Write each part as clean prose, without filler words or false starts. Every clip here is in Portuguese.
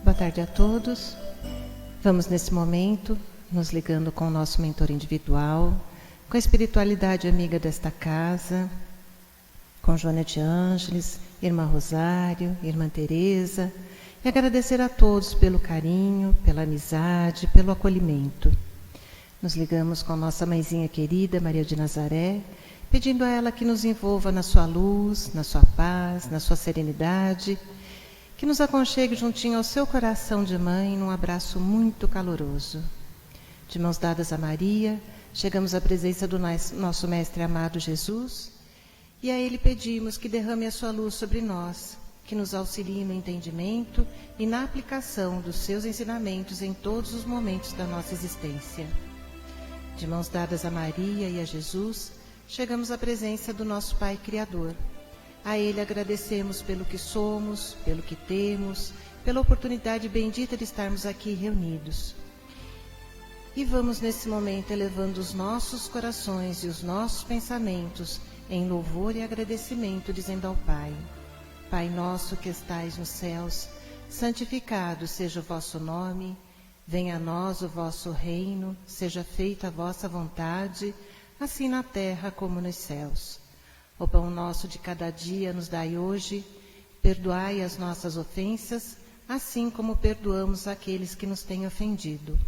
Boa tarde a todos. Vamos nesse momento nos ligando com o nosso mentor individual, com a espiritualidade amiga desta casa, com Joana de Ângeles, Irmã Rosário, Irmã Teresa, e agradecer a todos pelo carinho, pela amizade, pelo acolhimento. Nos ligamos com nossa mãezinha querida, Maria de Nazaré, pedindo a ela que nos envolva na sua luz, na sua paz, na sua serenidade, que nos aconchegue juntinho ao seu coração de mãe num abraço muito caloroso. De mãos dadas a Maria, chegamos à presença do nosso Mestre amado Jesus e a Ele pedimos que derrame a sua luz sobre nós, que nos auxilie no entendimento e na aplicação dos seus ensinamentos em todos os momentos da nossa existência. De mãos dadas a Maria e a Jesus, chegamos à presença do nosso Pai Criador. A Ele agradecemos pelo que somos, pelo que temos, pela oportunidade bendita de estarmos aqui reunidos. E vamos nesse momento elevando os nossos corações e os nossos pensamentos em louvor e agradecimento, dizendo ao Pai: Pai nosso que estais nos céus, santificado seja o vosso nome, venha a nós o vosso reino, seja feita a vossa vontade, assim na terra como nos céus. O pão nosso de cada dia nos dai hoje, perdoai as nossas ofensas, assim como perdoamos aqueles que nos têm ofendido.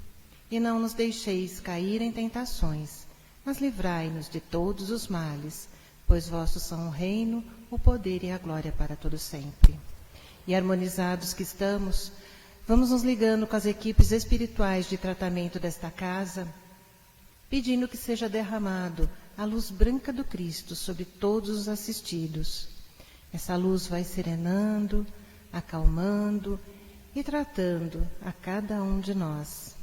E não nos deixeis cair em tentações, mas livrai-nos de todos os males, pois vossos são o reino, o poder e a glória para todo sempre. E harmonizados que estamos, vamos nos ligando com as equipes espirituais de tratamento desta casa, pedindo que seja derramado a luz branca do Cristo sobre todos os assistidos. Essa luz vai serenando, acalmando e tratando a cada um de nós.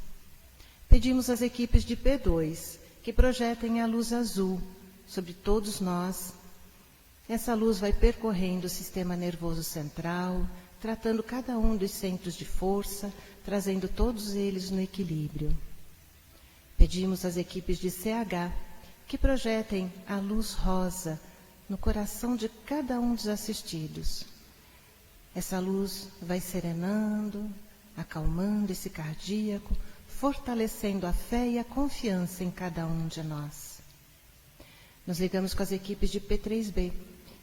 Pedimos às equipes de P2 que projetem a luz azul sobre todos nós. Essa luz vai percorrendo o sistema nervoso central, tratando cada um dos centros de força, trazendo todos eles no equilíbrio. Pedimos às equipes de CH que projetem a luz rosa no coração de cada um dos assistidos. Essa luz vai serenando, acalmando esse cardíaco, fortalecendo a fé e a confiança em cada um de nós. Nos ligamos com as equipes de P3B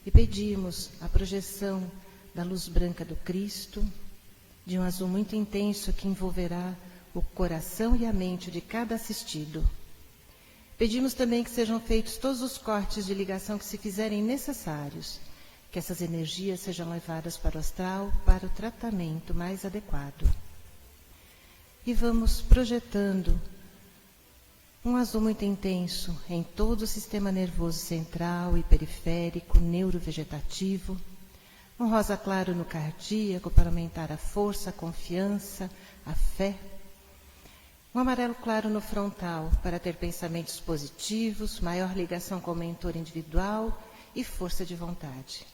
e pedimos a projeção da luz branca do Cristo, de um azul muito intenso que envolverá o coração e a mente de cada assistido. Pedimos também que sejam feitos todos os cortes de ligação que se fizerem necessários, que essas energias sejam levadas para o astral, para o tratamento mais adequado. E vamos projetando um azul muito intenso em todo o sistema nervoso central e periférico, neurovegetativo, um rosa claro no cardíaco para aumentar a força, a confiança, a fé, um amarelo claro no frontal para ter pensamentos positivos, maior ligação com o mentor individual e força de vontade.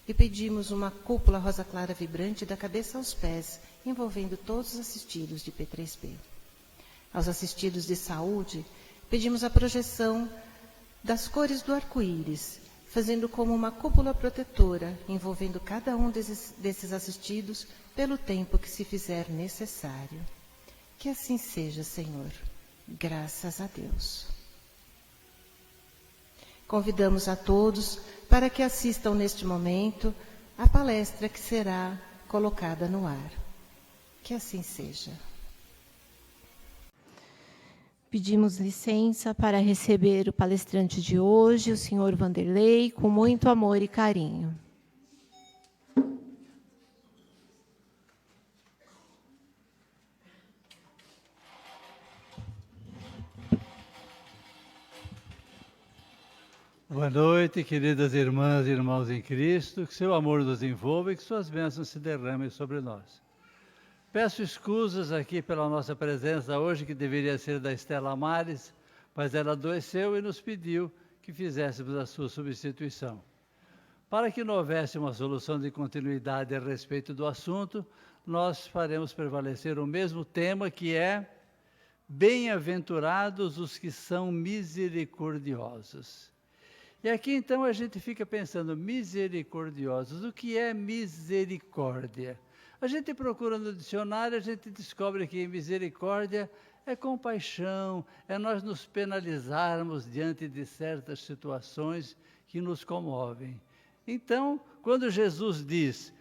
E pedimos uma cúpula rosa clara vibrante da cabeça aos pés, envolvendo todos os assistidos de P3B. Aos assistidos de saúde, pedimos a projeção das cores do arco-íris, fazendo como uma cúpula protetora, envolvendo cada um desses assistidos pelo tempo que se fizer necessário. Que assim seja, Senhor. Graças a Deus. Convidamos a todos para que assistam neste momento a palestra que será colocada no ar. Que assim seja. Pedimos licença para receber o palestrante de hoje, o senhor Vanderlei, com muito amor e carinho. Boa noite, queridas irmãs e irmãos em Cristo, que seu amor nos envolva e que suas bênçãos se derramem sobre nós. Peço escusas aqui pela nossa presença hoje, que deveria ser da Estela Mares, mas ela adoeceu e nos pediu que fizéssemos a sua substituição. Para que não houvesse uma solução de continuidade a respeito do assunto, nós faremos prevalecer o mesmo tema, que é bem-aventurados os que são misericordiosos. E aqui então a gente fica pensando, misericordiosos, o que é misericórdia? A gente procura no dicionário, a gente descobre que misericórdia é compaixão, é nós nos penalizarmos diante de certas situações que nos comovem. Então, quando Jesus diz,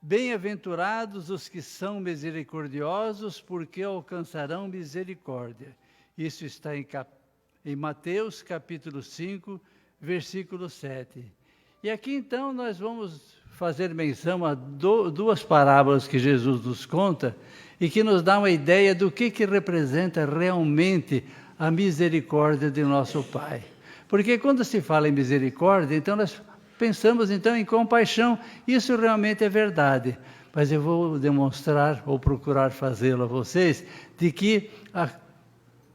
bem-aventurados os que são misericordiosos, porque alcançarão misericórdia. Isso está em Mateus capítulo 5, versículo 7. E aqui então nós vamos fazer menção a duas parábolas que Jesus nos conta e que nos dá uma ideia do que representa realmente a misericórdia de nosso Pai. Porque quando se fala em misericórdia, então nós pensamos então em compaixão. Isso realmente é verdade. Mas eu vou demonstrar, ou procurar fazê-lo a vocês, de que a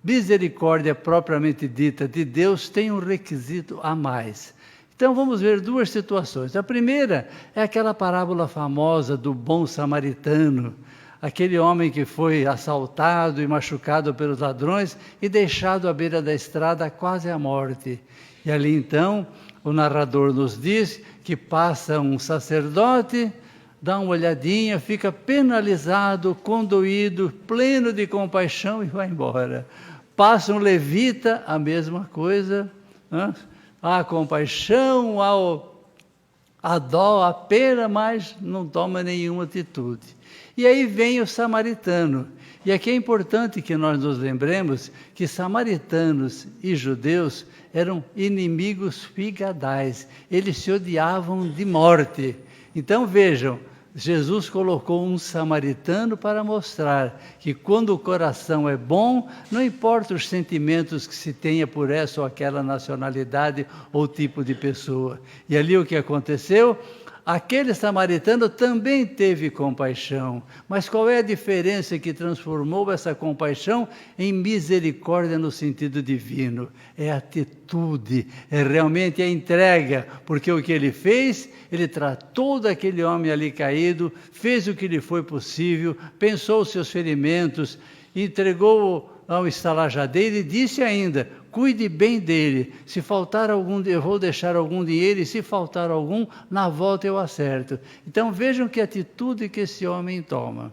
misericórdia propriamente dita de Deus tem um requisito a mais. Então vamos ver duas situações. A primeira é aquela parábola famosa do bom samaritano, aquele homem que foi assaltado e machucado pelos ladrões e deixado à beira da estrada quase à morte. E ali então o narrador nos diz que passa um sacerdote, dá uma olhadinha, fica penalizado, condoído, pleno de compaixão e vai embora. Passa um levita, a mesma coisa, né? Há compaixão, há dó, há pena, mas não toma nenhuma atitude. E aí vem o samaritano. E aqui é importante que nós nos lembremos que samaritanos e judeus eram inimigos figadais. Eles se odiavam de morte. Então vejam, Jesus colocou um samaritano para mostrar que quando o coração é bom, não importa os sentimentos que se tenha por essa ou aquela nacionalidade ou tipo de pessoa. E ali o que aconteceu? Aquele samaritano também teve compaixão, mas qual é a diferença que transformou essa compaixão em misericórdia no sentido divino? É a atitude, é realmente a entrega, porque o que ele fez, ele tratou daquele homem ali caído, fez o que lhe foi possível, pensou os seus ferimentos, entregou ao estalajadeiro e disse ainda, cuide bem dele, se faltar algum, eu vou deixar algum dinheiro e se faltar algum, na volta eu acerto. Então vejam que atitude que esse homem toma.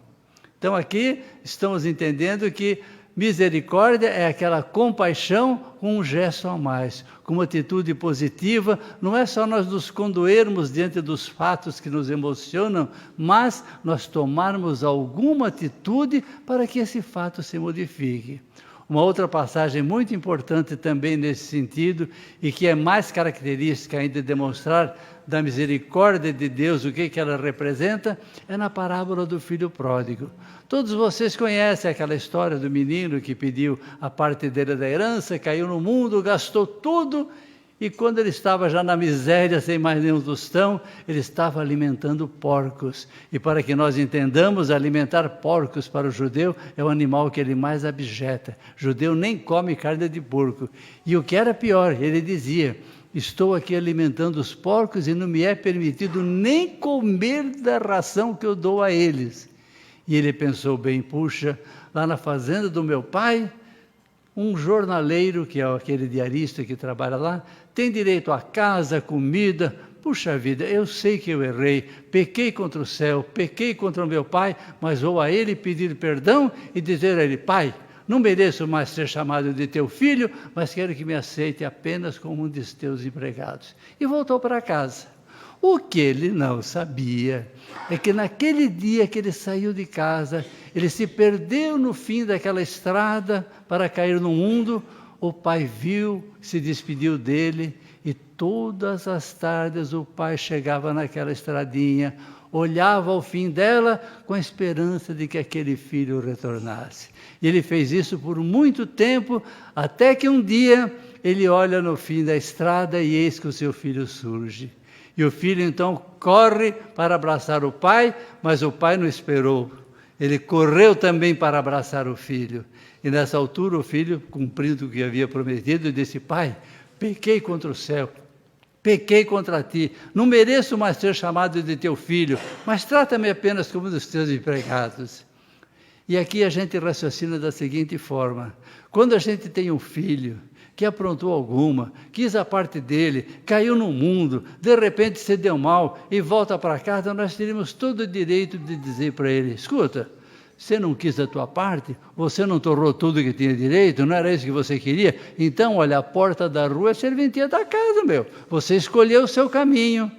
Então aqui estamos entendendo que misericórdia é aquela compaixão com um gesto a mais, com uma atitude positiva. Não é só nós nos condoermos diante dos fatos que nos emocionam, mas nós tomarmos alguma atitude para que esse fato se modifique. Uma outra passagem muito importante também nesse sentido, e que é mais característica ainda de demonstrar da misericórdia de Deus, o que ela representa, é na parábola do filho pródigo. Todos vocês conhecem aquela história do menino que pediu a parte dele da herança, caiu no mundo, gastou tudo, e quando ele estava já na miséria, sem mais nenhum tostão, ele estava alimentando porcos. E para que nós entendamos, alimentar porcos para o judeu é o animal que ele mais abjeta. O judeu nem come carne de porco. E o que era pior, ele dizia, estou aqui alimentando os porcos e não me é permitido nem comer da ração que eu dou a eles. E ele pensou bem, puxa, lá na fazenda do meu pai, um jornaleiro, que é aquele diarista que trabalha lá, tem direito a casa, comida. Puxa vida, eu sei que eu errei, pequei contra o céu, pequei contra o meu pai, mas vou a ele pedir perdão e dizer a ele, pai, não mereço mais ser chamado de teu filho, mas quero que me aceite apenas como um dos teus empregados. E voltou para casa. O que ele não sabia é que naquele dia que ele saiu de casa, ele se perdeu no fim daquela estrada para cair no mundo. O pai viu, se despediu dele e todas as tardes o pai chegava naquela estradinha, olhava ao fim dela com a esperança de que aquele filho retornasse. E ele fez isso por muito tempo, até que um dia ele olha no fim da estrada e eis que o seu filho surge. E o filho então corre para abraçar o pai, mas o pai não esperou. Ele correu também para abraçar o filho. E nessa altura o filho, cumprindo o que havia prometido, disse, pai, pequei contra o céu, pequei contra ti, não mereço mais ser chamado de teu filho, mas trata-me apenas como um dos teus empregados. E aqui a gente raciocina da seguinte forma, quando a gente tem um filho que aprontou alguma, quis a parte dele, caiu no mundo, de repente se deu mal e volta para casa, nós teríamos todo o direito de dizer para ele: escuta, você não quis a tua parte, você não torrou tudo que tinha direito, não era isso que você queria? Então, olha, a porta da rua é serventia da casa, meu. Você escolheu o seu caminho.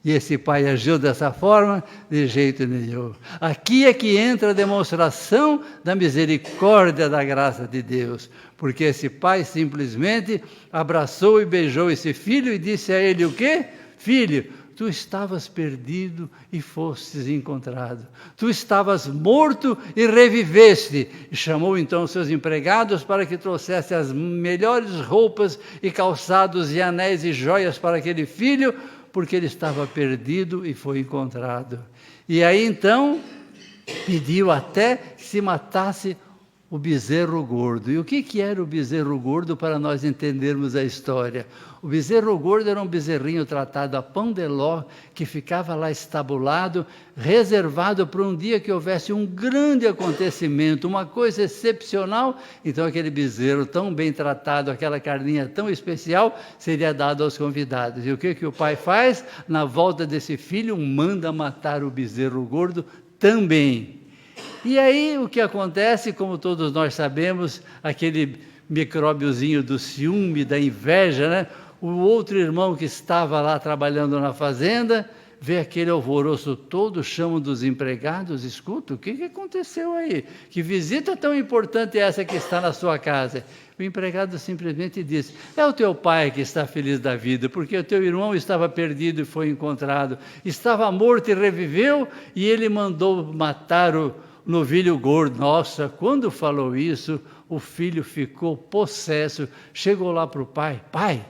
E esse pai agiu dessa forma? De jeito nenhum. Aqui é que entra a demonstração da misericórdia, da graça de Deus. Porque esse pai simplesmente abraçou e beijou esse filho e disse a ele o quê? Filho, tu estavas perdido e fostes encontrado. Tu estavas morto e reviveste. E chamou então os seus empregados para que trouxesse as melhores roupas e calçados e anéis e joias para aquele filho, porque ele estava perdido e foi encontrado. E aí então pediu até que se matasse o bezerro gordo. E o que era o bezerro gordo para nós entendermos a história? O bezerro gordo era um bezerrinho tratado a pão de ló, que ficava lá estabulado, reservado para um dia que houvesse um grande acontecimento, uma coisa excepcional. Então aquele bezerro tão bem tratado, aquela carninha tão especial, seria dado aos convidados. E o que o pai faz? Na volta desse filho, manda matar o bezerro gordo também. E aí o que acontece, como todos nós sabemos, aquele micróbiozinho do ciúme, da inveja, né? O outro irmão que estava lá trabalhando na fazenda, vê aquele alvoroço todo, chama dos empregados: escuta, o que aconteceu aí? Que visita tão importante é essa que está na sua casa? O empregado simplesmente diz: é o teu pai que está feliz da vida, porque o teu irmão estava perdido e foi encontrado, estava morto e reviveu, e ele mandou matar o novilho gordo. Nossa, quando falou isso, o filho ficou possesso, chegou lá para o pai: pai,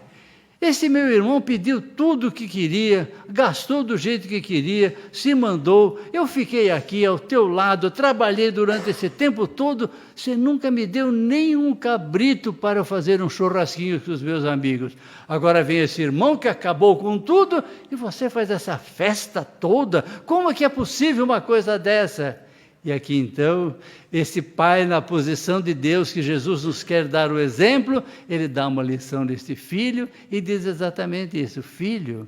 esse meu irmão pediu tudo o que queria, gastou do jeito que queria, se mandou, eu fiquei aqui ao teu lado, trabalhei durante esse tempo todo, você nunca me deu nem um cabrito para fazer um churrasquinho com os meus amigos. Agora vem esse irmão que acabou com tudo e você faz essa festa toda. Como é que é possível uma coisa dessa? E aqui então, esse pai, na posição de Deus, que Jesus nos quer dar o exemplo, ele dá uma lição neste filho e diz exatamente isso: filho,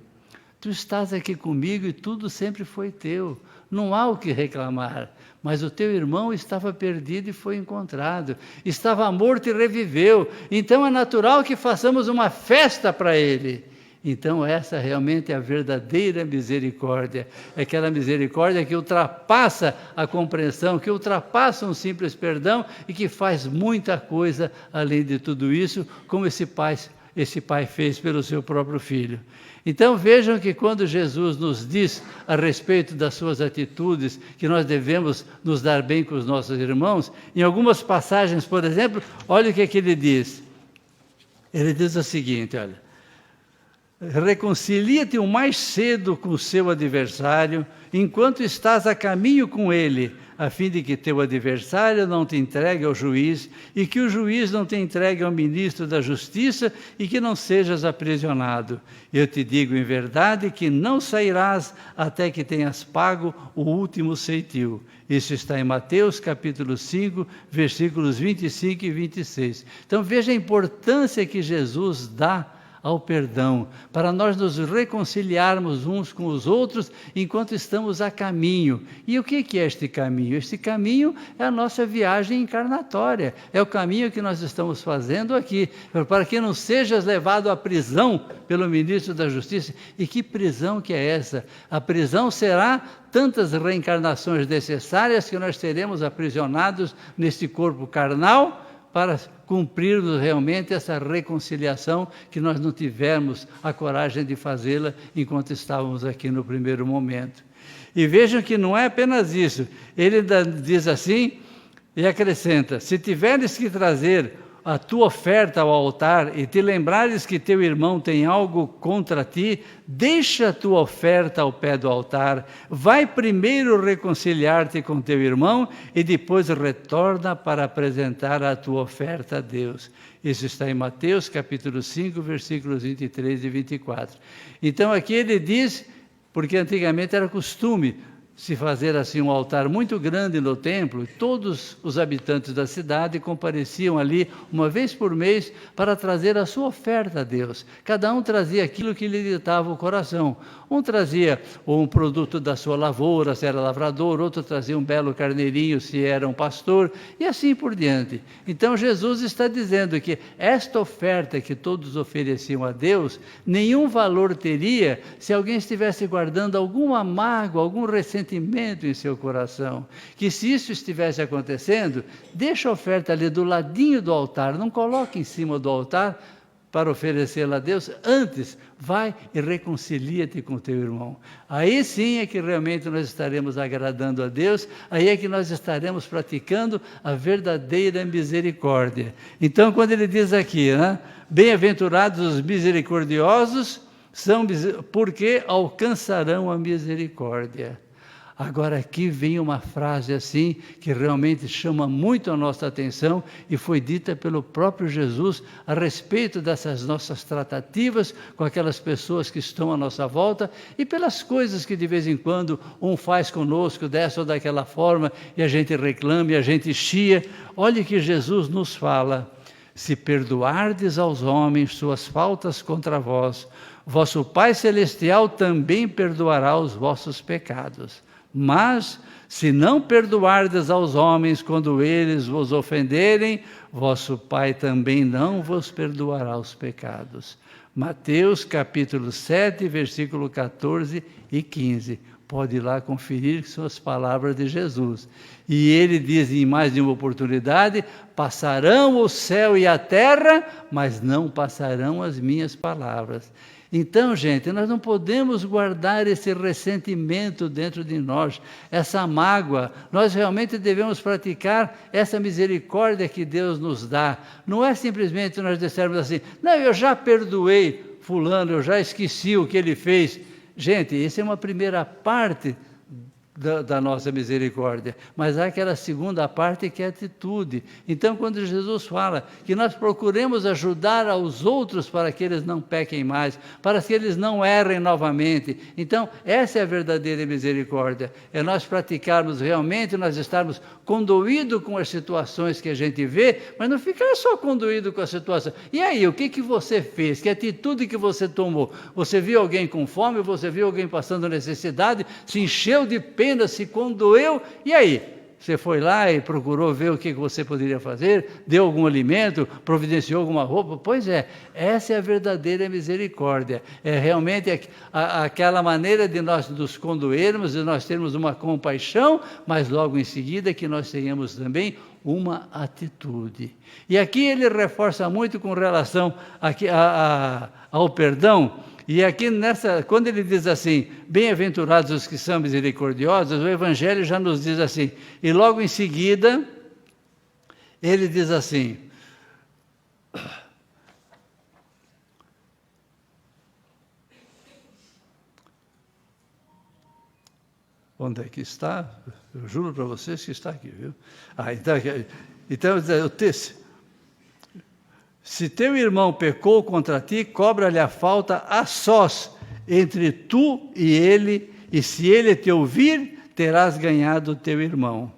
tu estás aqui comigo e tudo sempre foi teu, não há o que reclamar, mas o teu irmão estava perdido e foi encontrado, estava morto e reviveu, então é natural que façamos uma festa para ele. Então essa realmente é a verdadeira misericórdia, é aquela misericórdia que ultrapassa a compreensão, que ultrapassa um simples perdão e que faz muita coisa além de tudo isso, como esse pai fez pelo seu próprio filho. Então vejam que quando Jesus nos diz a respeito das suas atitudes, que nós devemos nos dar bem com os nossos irmãos, em algumas passagens, por exemplo, olha o que ele diz. Ele diz o seguinte, olha: reconcilia-te o mais cedo com o seu adversário, enquanto estás a caminho com ele, a fim de que teu adversário não te entregue ao juiz, e que o juiz não te entregue ao ministro da justiça, e que não sejas aprisionado. Eu te digo em verdade que não sairás até que tenhas pago o último ceitil. Isso está em Mateus capítulo 5, versículos 25 e 26. Então veja a importância que Jesus dá ao perdão, para nós nos reconciliarmos uns com os outros enquanto estamos a caminho. E o que é este caminho? Este caminho é a nossa viagem encarnatória, é o caminho que nós estamos fazendo aqui, para que não sejas levado à prisão pelo ministro da Justiça. E que prisão que é essa? A prisão será tantas reencarnações necessárias que nós seremos aprisionados neste corpo carnal, para cumprirmos realmente essa reconciliação que nós não tivemos a coragem de fazê-la enquanto estávamos aqui no primeiro momento. E vejam que não é apenas isso. Ele diz assim e acrescenta: se tiveres que trazer a tua oferta ao altar e te lembrares que teu irmão tem algo contra ti, deixa a tua oferta ao pé do altar, vai primeiro reconciliar-te com teu irmão e depois retorna para apresentar a tua oferta a Deus. Isso está em Mateus capítulo 5, versículos 23 e 24. Então aqui ele diz, porque antigamente era costume se fazer assim um altar muito grande no templo, e todos os habitantes da cidade compareciam ali uma vez por mês para trazer a sua oferta a Deus. Cada um trazia aquilo que lhe ditava o coração. Um trazia um produto da sua lavoura, se era lavrador, outro trazia um belo carneirinho, se era um pastor, e assim por diante. Então Jesus está dizendo que esta oferta que todos ofereciam a Deus, nenhum valor teria se alguém estivesse guardando alguma mágoa, algum ressentimento em seu coração. Que se isso estivesse acontecendo, deixa a oferta ali do ladinho do altar, não coloque em cima do altar para oferecê-la a Deus. Antes, vai e reconcilia-te com teu irmão. Aí sim é que realmente nós estaremos agradando a Deus, aí é que nós estaremos praticando a verdadeira misericórdia. Então, quando ele diz aqui, né, bem-aventurados os misericordiosos, são porque alcançarão a misericórdia. Agora aqui vem uma frase assim, que realmente chama muito a nossa atenção, e foi dita pelo próprio Jesus a respeito dessas nossas tratativas com aquelas pessoas que estão à nossa volta, e pelas coisas que de vez em quando um faz conosco, dessa ou daquela forma, e a gente reclama, e a gente chia. Olhe que Jesus nos fala: se perdoardes aos homens suas faltas contra vós, vosso Pai Celestial também perdoará os vossos pecados. Mas, se não perdoardes aos homens quando eles vos ofenderem, vosso Pai também não vos perdoará os pecados. Mateus capítulo 7, versículo 14 e 15. Pode ir lá conferir, que são as palavras de Jesus. E ele diz em mais de uma oportunidade: passarão o céu e a terra, mas não passarão as minhas palavras. Então, gente, nós não podemos guardar esse ressentimento dentro de nós, essa mágoa. Nós realmente devemos praticar essa misericórdia que Deus nos dá. Não é simplesmente nós dissermos assim: não, eu já perdoei fulano, eu já esqueci o que ele fez. Gente, essa é uma primeira parte da nossa misericórdia, mas há aquela segunda parte que é a atitude. Então, quando Jesus fala que nós procuremos ajudar aos outros para que eles não pequem mais, para que eles não errem novamente, então essa é a verdadeira misericórdia, é nós praticarmos realmente, nós estarmos conduídos com as situações que a gente vê, mas não ficar só conduído com a situação. E aí, o que você fez? Que atitude que você tomou? Você viu alguém com fome, você viu alguém passando necessidade, se encheu de pena, se condoeu, e aí? Você foi lá e procurou ver o que você poderia fazer, deu algum alimento, providenciou alguma roupa? Pois é, essa é a verdadeira misericórdia. É realmente aquela maneira de nós nos condoermos, de nós termos uma compaixão, mas logo em seguida que nós tenhamos também uma atitude. E aqui ele reforça muito com relação ao perdão. E aqui quando ele diz assim, bem-aventurados os que são misericordiosos, o Evangelho já nos diz assim, e logo em seguida, ele diz assim, onde é que está? Eu juro para vocês que está aqui, viu? Então o texto: se teu irmão pecou contra ti, cobra-lhe a falta a sós, entre tu e ele, e se ele te ouvir, terás ganhado o teu irmão.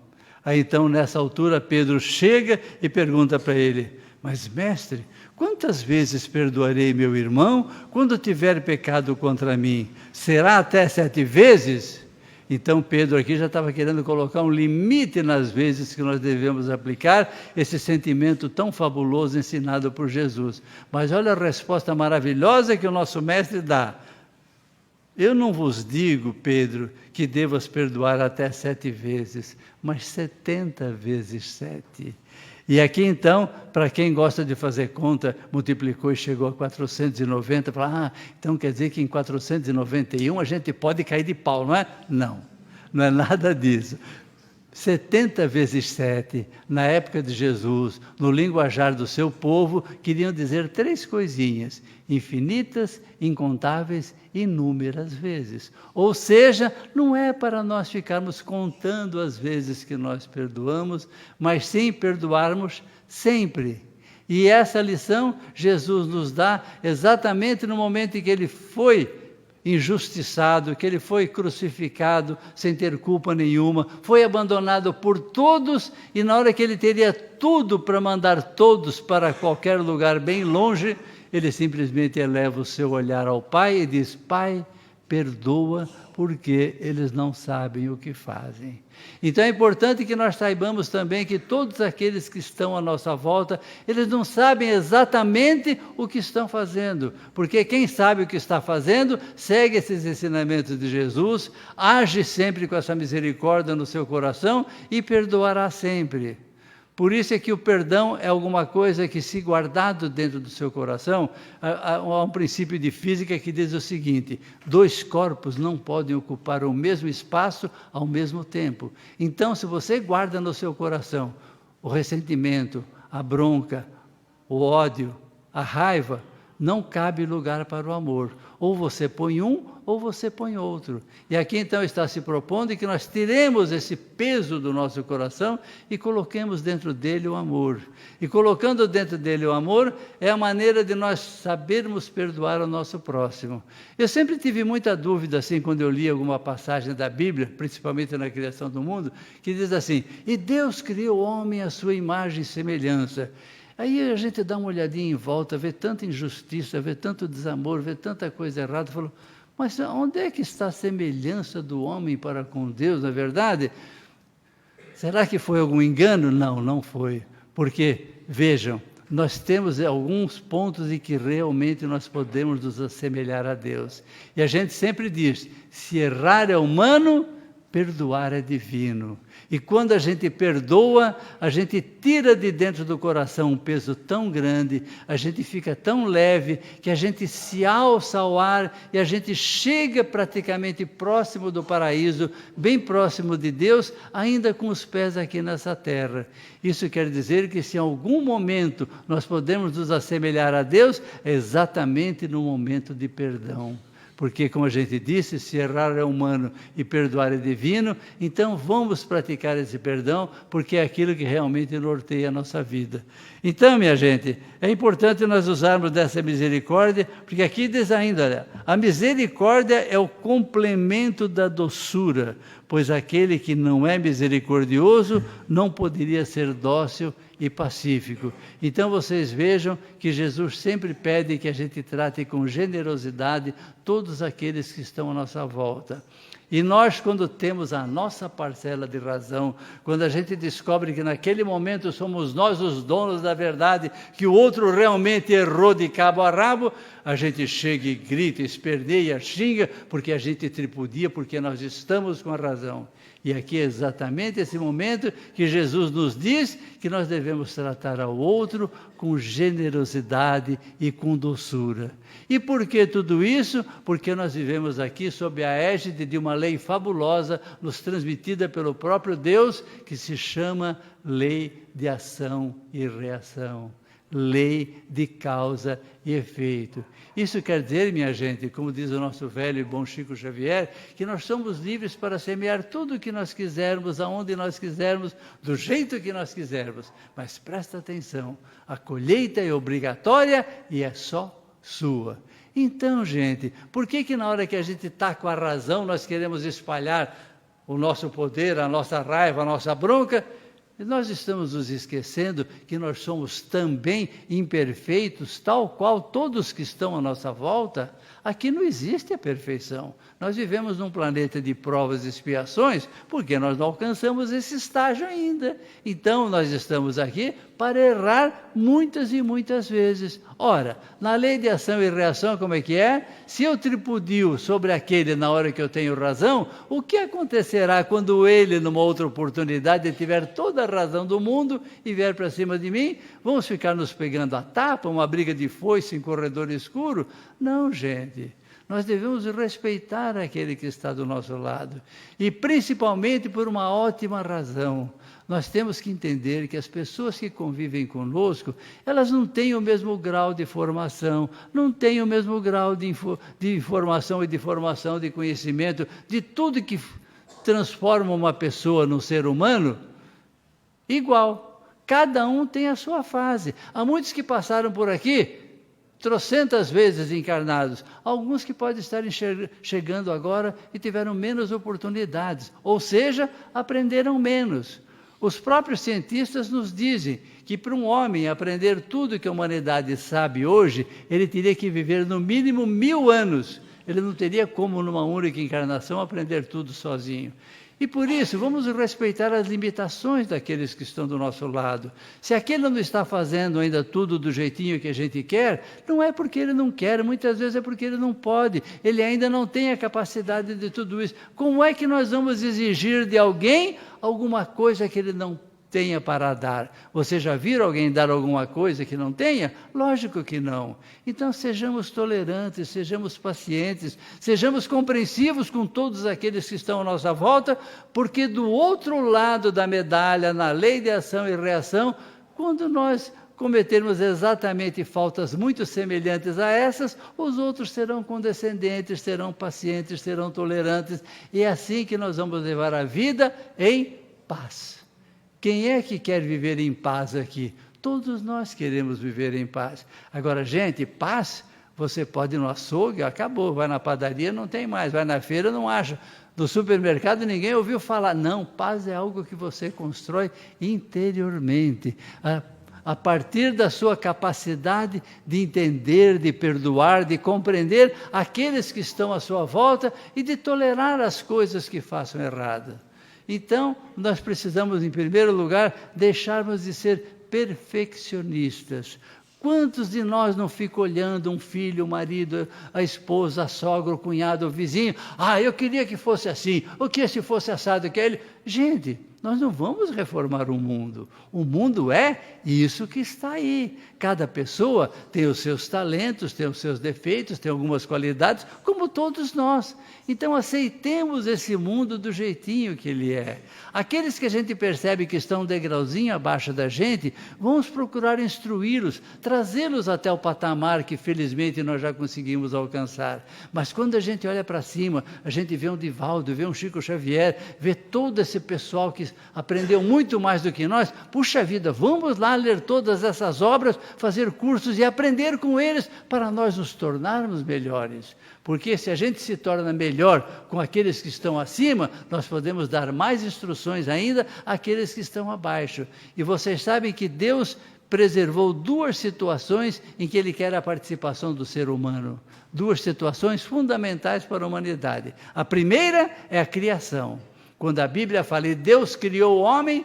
Aí então, nessa altura, Pedro chega e pergunta para ele: mas mestre, quantas vezes perdoarei meu irmão quando tiver pecado contra mim? Será até 7 vezes? Então Pedro aqui já estava querendo colocar um limite nas vezes que nós devemos aplicar esse sentimento tão fabuloso ensinado por Jesus. Mas olha a resposta maravilhosa que o nosso mestre dá. Eu não vos digo, Pedro, que devas perdoar até 7 vezes, mas 70 vezes 7. E aqui então, para quem gosta de fazer conta, multiplicou e chegou a 490, fala, então quer dizer que em 491 a gente pode cair de pau, não é? Não, não é nada disso. 70 vezes 7, na época de Jesus, no linguajar do seu povo, queriam dizer 3 coisinhas: infinitas, incontáveis, inúmeras vezes. Ou seja, não é para nós ficarmos contando as vezes que nós perdoamos, mas sim perdoarmos sempre. E essa lição Jesus nos dá exatamente no momento em que ele foi injustiçado, que ele foi crucificado sem ter culpa nenhuma, foi abandonado por todos, e na hora que ele teria tudo para mandar todos para qualquer lugar bem longe, ele simplesmente eleva o seu olhar ao Pai e diz: Pai, perdoa, porque eles não sabem o que fazem. Então é importante que nós saibamos também que todos aqueles que estão à nossa volta, eles não sabem exatamente o que estão fazendo, porque quem sabe o que está fazendo, segue esses ensinamentos de Jesus, age sempre com essa misericórdia no seu coração e perdoará sempre. Por isso é que o perdão é alguma coisa que, se guardado dentro do seu coração, há um princípio de física que diz o seguinte: 2 corpos não podem ocupar o mesmo espaço ao mesmo tempo. Então, se você guarda no seu coração o ressentimento, a bronca, o ódio, a raiva, não cabe lugar para o amor. Ou você põe um, ou você põe outro. E aqui então está se propondo que nós tiremos esse peso do nosso coração e coloquemos dentro dele o amor. E colocando dentro dele o amor, é a maneira de nós sabermos perdoar o nosso próximo. Eu sempre tive muita dúvida, assim, quando eu li alguma passagem da Bíblia, principalmente na criação do mundo, que diz assim: e Deus criou o homem à sua imagem e semelhança. Aí a gente dá uma olhadinha em volta, vê tanta injustiça, vê tanto desamor, vê tanta coisa errada, falou: mas onde é que está a semelhança do homem para com Deus, na verdade? Será que foi algum engano? Não, não foi. Porque, vejam, nós temos alguns pontos em que realmente nós podemos nos assemelhar a Deus. E a gente sempre diz: se errar é humano, perdoar é divino. E quando a gente perdoa, a gente tira de dentro do coração um peso tão grande, a gente fica tão leve, que a gente se alça ao ar e a gente chega praticamente próximo do paraíso, bem próximo de Deus, ainda com os pés aqui nessa terra. Isso quer dizer que, se em algum momento nós podemos nos assemelhar a Deus, é exatamente no momento de perdão. Porque, como a gente disse, se errar é humano e perdoar é divino, então vamos praticar esse perdão, porque é aquilo que realmente norteia a nossa vida. Então, minha gente, é importante nós usarmos dessa misericórdia, porque aqui diz ainda: olha, a misericórdia é o complemento da doçura, pois aquele que não é misericordioso não poderia ser dócil e pacífico. Então vocês vejam que Jesus sempre pede que a gente trate com generosidade todos aqueles que estão à nossa volta. E nós, quando temos a nossa parcela de razão, quando a gente descobre que naquele momento somos nós os donos da verdade, que o outro realmente errou de cabo a rabo, a gente chega e grita, esperneia, xinga, porque a gente tripudia, porque nós estamos com a razão. E aqui é exatamente esse momento que Jesus nos diz que nós devemos tratar ao outro com generosidade e com doçura. E por que tudo isso? Porque nós vivemos aqui sob a égide de uma lei fabulosa, nos transmitida pelo próprio Deus, que se chama lei de ação e reação. Lei de causa e efeito. Isso quer dizer, minha gente, como diz o nosso velho e bom Chico Xavier, que nós somos livres para semear tudo o que nós quisermos, aonde nós quisermos, do jeito que nós quisermos. Mas presta atenção, a colheita é obrigatória e é só sua. Então, gente, por que na hora que a gente está com a razão, nós queremos espalhar o nosso poder, a nossa raiva, a nossa bronca? E nós estamos nos esquecendo que nós somos também imperfeitos, tal qual todos que estão à nossa volta. Aqui não existe a perfeição. Nós vivemos num planeta de provas e expiações, porque nós não alcançamos esse estágio ainda. Então, nós estamos aqui para errar muitas e muitas vezes. Ora, na lei de ação e reação, como é que é? Se eu tripudio sobre aquele na hora que eu tenho razão, o que acontecerá quando ele, numa outra oportunidade, tiver toda a razão do mundo e vier para cima de mim? Vamos ficar nos pegando a tapa, uma briga de foice em corredor escuro? Não, gente. Nós devemos respeitar aquele que está do nosso lado. E principalmente por uma ótima razão. Nós temos que entender que as pessoas que convivem conosco, elas não têm o mesmo grau de formação, não têm o mesmo grau de informação e de formação, de conhecimento, de tudo que transforma uma pessoa num ser humano, igual. Cada um tem a sua fase. Há muitos que passaram por aqui, trocentas vezes encarnados, alguns que podem estar chegando agora e tiveram menos oportunidades, ou seja, aprenderam menos. Os próprios cientistas nos dizem que para um homem aprender tudo que a humanidade sabe hoje, ele teria que viver no mínimo 1000 anos. Ele não teria como, numa única encarnação, aprender tudo sozinho. E por isso, vamos respeitar as limitações daqueles que estão do nosso lado. Se aquele não está fazendo ainda tudo do jeitinho que a gente quer, não é porque ele não quer, muitas vezes é porque ele não pode. Ele ainda não tem a capacidade de tudo isso. Como é que nós vamos exigir de alguém alguma coisa que ele não tenha para dar? Você já viu alguém dar alguma coisa que não tenha? Lógico que não. Então sejamos tolerantes, sejamos pacientes, sejamos compreensivos com todos aqueles que estão à nossa volta, porque do outro lado da medalha, na lei de ação e reação, quando nós cometermos exatamente faltas muito semelhantes a essas, os outros serão condescendentes, serão pacientes, serão tolerantes, e é assim que nós vamos levar a vida em paz. Quem é que quer viver em paz aqui? Todos nós queremos viver em paz. Agora, gente, paz, você pode ir no açougue, acabou, vai na padaria, não tem mais, vai na feira, não acha. No supermercado, ninguém ouviu falar. Não, paz é algo que você constrói interiormente, a partir da sua capacidade de entender, de perdoar, de compreender aqueles que estão à sua volta e de tolerar as coisas que façam errado. Então, nós precisamos, em primeiro lugar, deixarmos de ser perfeccionistas. Quantos de nós não ficam olhando um filho, o marido, a esposa, a sogra, o cunhado, o vizinho? Eu queria que fosse assim, o que se fosse assado que ele... Gente, nós não vamos reformar o mundo. O mundo é isso que está aí. Cada pessoa tem os seus talentos, tem os seus defeitos, tem algumas qualidades, como todos nós. Então aceitemos esse mundo do jeitinho que ele é. Aqueles que a gente percebe que estão um degrauzinho abaixo da gente, vamos procurar instruí-los, trazê-los até o patamar que felizmente nós já conseguimos alcançar. Mas quando a gente olha para cima, a gente vê um Divaldo, vê um Chico Xavier, vê todo esse pessoal que aprendeu muito mais do que nós. Puxa vida, vamos lá ler todas essas obras, fazer cursos e aprender com eles para nós nos tornarmos melhores. Porque se a gente se torna melhor com aqueles que estão acima, nós podemos dar mais instruções ainda àqueles que estão abaixo. E vocês sabem que Deus preservou 2 situações em que Ele quer a participação do ser humano. 2 situações fundamentais para a humanidade. A primeira é a criação. Quando a Bíblia fala, Deus criou o homem,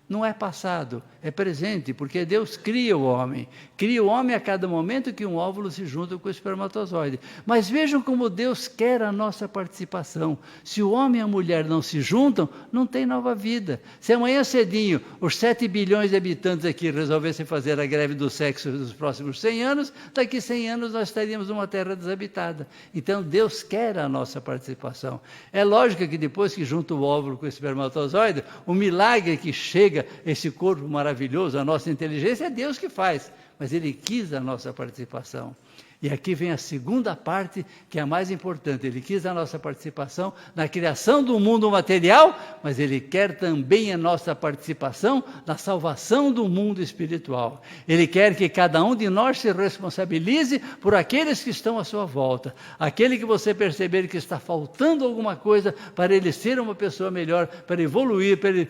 não é passado, é presente, porque Deus cria o homem. Cria o homem a cada momento que um óvulo se junta com o espermatozoide. Mas vejam como Deus quer a nossa participação. Se o homem e a mulher não se juntam, não tem nova vida. Se amanhã cedinho os 7 bilhões de habitantes aqui resolvessem fazer a greve do sexo nos próximos 100 anos, daqui 100 anos nós estaríamos numa terra desabitada. Então Deus quer a nossa participação. É lógico que depois que junta o óvulo com o espermatozoide, o milagre que chega esse corpo maravilhoso, a nossa inteligência, é Deus que faz, mas Ele quis a nossa participação. E aqui vem a segunda parte, que é a mais importante. Ele quis a nossa participação na criação do mundo material, mas Ele quer também a nossa participação na salvação do mundo espiritual. Ele quer que cada um de nós se responsabilize por aqueles que estão à sua volta. Aquele que você perceber que está faltando alguma coisa para ele ser uma pessoa melhor, para evoluir, para ele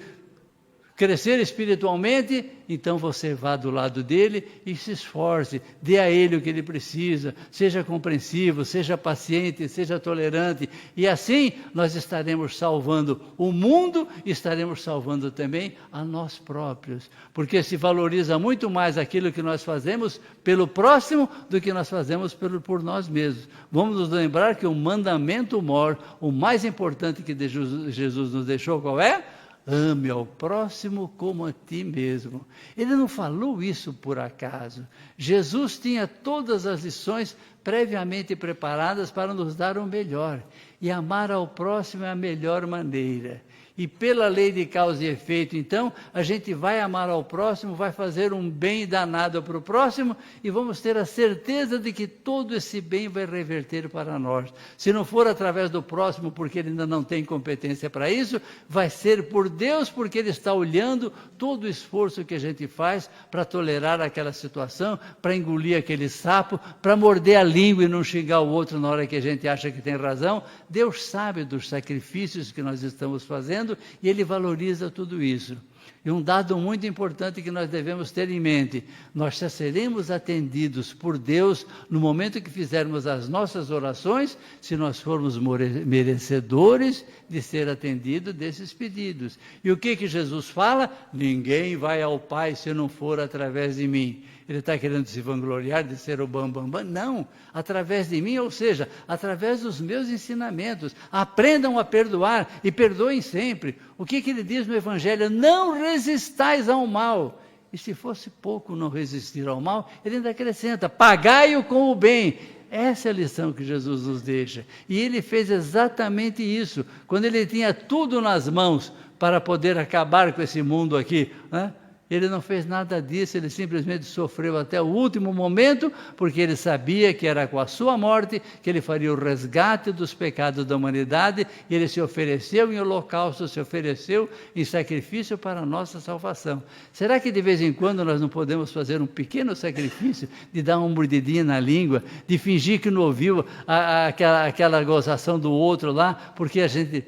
crescer espiritualmente, então você vá do lado dele e se esforce, dê a ele o que ele precisa, seja compreensivo, seja paciente, seja tolerante, e assim nós estaremos salvando o mundo e estaremos salvando também a nós próprios, porque se valoriza muito mais aquilo que nós fazemos pelo próximo do que nós fazemos por nós mesmos. Vamos nos lembrar que o mandamento maior, o mais importante que Jesus nos deixou, qual é? Ame ao próximo como a ti mesmo. Ele não falou isso por acaso. Jesus tinha todas as lições previamente preparadas para nos dar o melhor. E amar ao próximo é a melhor maneira. E pela lei de causa e efeito, então, a gente vai amar ao próximo, vai fazer um bem danado para o próximo e vamos ter a certeza de que todo esse bem vai reverter para nós. Se não for através do próximo, porque ele ainda não tem competência para isso, vai ser por Deus, porque Ele está olhando todo o esforço que a gente faz para tolerar aquela situação, para engolir aquele sapo, para morder a língua e não xingar o outro na hora que a gente acha que tem razão. Deus sabe dos sacrifícios que nós estamos fazendo e Ele valoriza tudo isso. E um dado muito importante que nós devemos ter em mente: nós só seremos atendidos por Deus no momento que fizermos as nossas orações, se nós formos merecedores de ser atendidos desses pedidos. E o que Jesus fala? Ninguém vai ao Pai se não for através de mim. Ele está querendo se vangloriar de ser o bambambam? Não, através de mim, ou seja, através dos meus ensinamentos. Aprendam a perdoar e perdoem sempre. O que ele diz no Evangelho? Não resistais ao mal. E se fosse pouco não resistir ao mal, ele ainda acrescenta: pagai-o com o bem. Essa é a lição que Jesus nos deixa. E ele fez exatamente isso, quando ele tinha tudo nas mãos para poder acabar com esse mundo aqui, né? Ele não fez nada disso, ele simplesmente sofreu até o último momento, porque ele sabia que era com a sua morte que ele faria o resgate dos pecados da humanidade, e ele se ofereceu em holocausto, se ofereceu em sacrifício para a nossa salvação. Será que de vez em quando nós não podemos fazer um pequeno sacrifício, de dar uma mordidinha na língua, de fingir que não ouviu aquela gozação do outro lá, porque a gente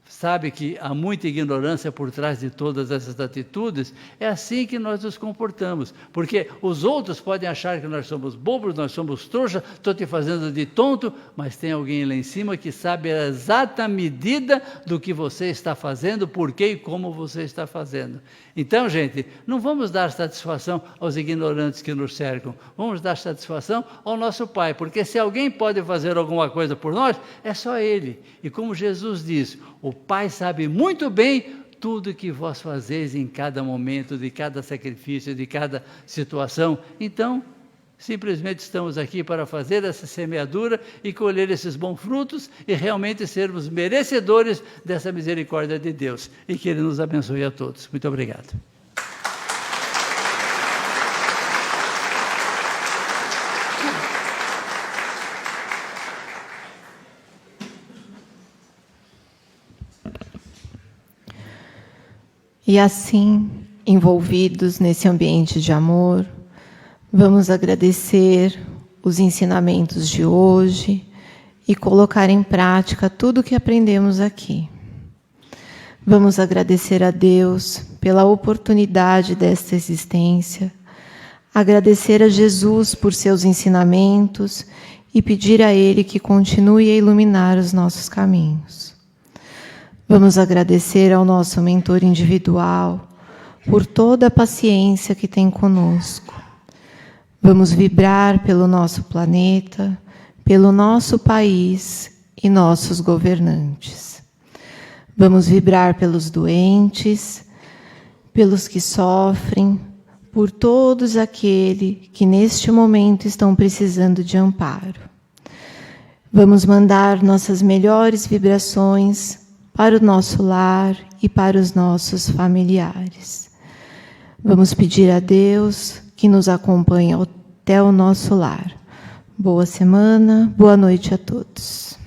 sabe que há muita ignorância por trás de todas essas atitudes? É assim que nós nos comportamos, porque os outros podem achar que nós somos bobos, nós somos trouxas, estou te fazendo de tonto, mas tem alguém lá em cima que sabe a exata medida do que você está fazendo, por que e como você está fazendo. Então, gente, não vamos dar satisfação aos ignorantes que nos cercam, vamos dar satisfação ao nosso Pai, porque se alguém pode fazer alguma coisa por nós, é só Ele. E como Jesus diz, o Pai sabe muito bem tudo que vós fazeis em cada momento, de cada sacrifício, de cada situação. Então, simplesmente estamos aqui para fazer essa semeadura e colher esses bons frutos e realmente sermos merecedores dessa misericórdia de Deus. E que Ele nos abençoe a todos. Muito obrigado. E assim, envolvidos nesse ambiente de amor, vamos agradecer os ensinamentos de hoje e colocar em prática tudo o que aprendemos aqui. Vamos agradecer a Deus pela oportunidade desta existência, agradecer a Jesus por seus ensinamentos e pedir a Ele que continue a iluminar os nossos caminhos. Vamos agradecer ao nosso mentor individual por toda a paciência que tem conosco. Vamos vibrar pelo nosso planeta, pelo nosso país e nossos governantes. Vamos vibrar pelos doentes, pelos que sofrem, por todos aqueles que neste momento estão precisando de amparo. Vamos mandar nossas melhores vibrações para o nosso lar e para os nossos familiares. Vamos pedir a Deus que nos acompanhe até o nosso lar. Boa semana, boa noite a todos.